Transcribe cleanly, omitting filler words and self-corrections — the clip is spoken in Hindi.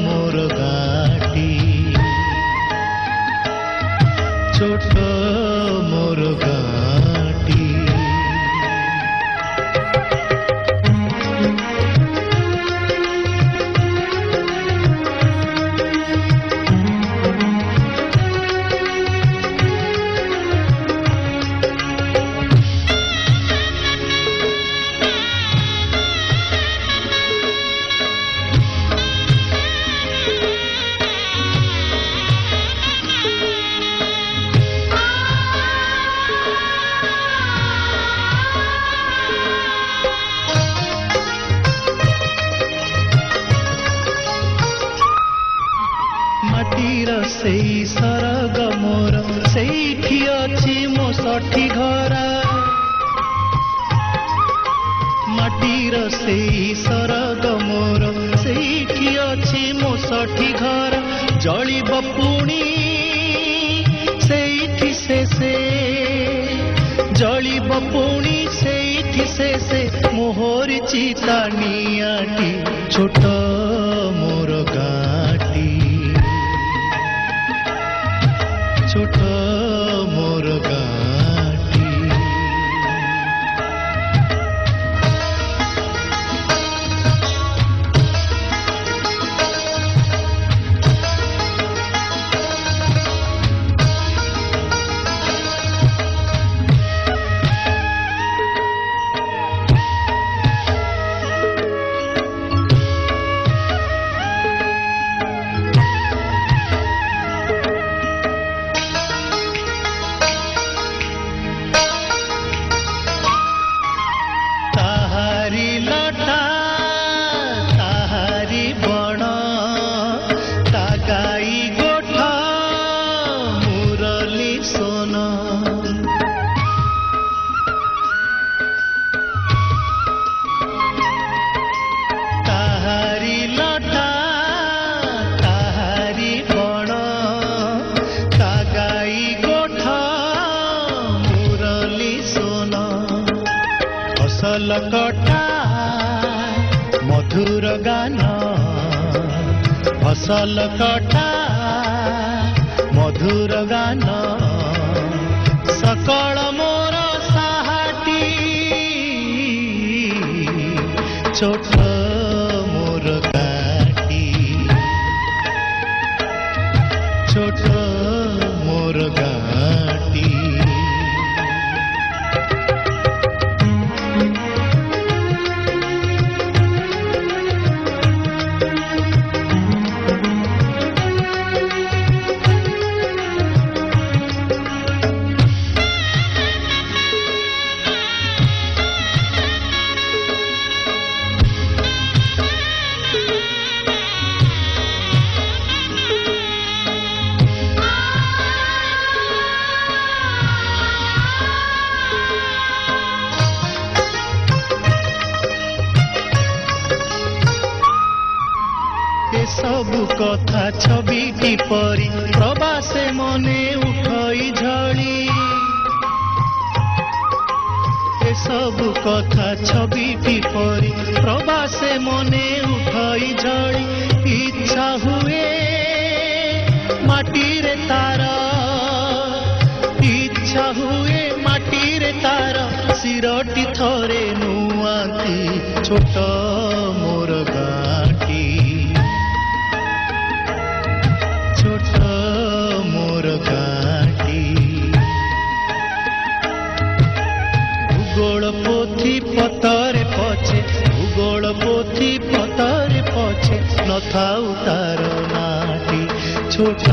मोर गाटी छोट मोर गाटी माटीर सेई सरग मोर सेठी अछि मो सठी घरा माटीर सेई सरग मोर सेठी अछि मो सठी घरा जलिब पुणी सेठी से जलिब पुणी सेठी से मोहर चिता नियाटी छोट मोर गाटी छोट मोर गाटी फसल कटा मधुर गान फसल कटा मधुर गान सकल मोर साहाटी छोट मोर गाटी छोट मोर गाटी सबु कथा छविटी परी प्रवासे मने उठई झड़ी ए सबु कथा छविटी परी प्रवासे मने उठई झड़ी इच्छा हुए माटी रे तार इच्छा हुए माटी रे तार सिरटी थरे नुआती छोट मोर गाटी छोट मोर गाटी भूगोल पोथी पतरे पछे भूगोल पोथी पतरे पछे नथाउ तार नाटी छोट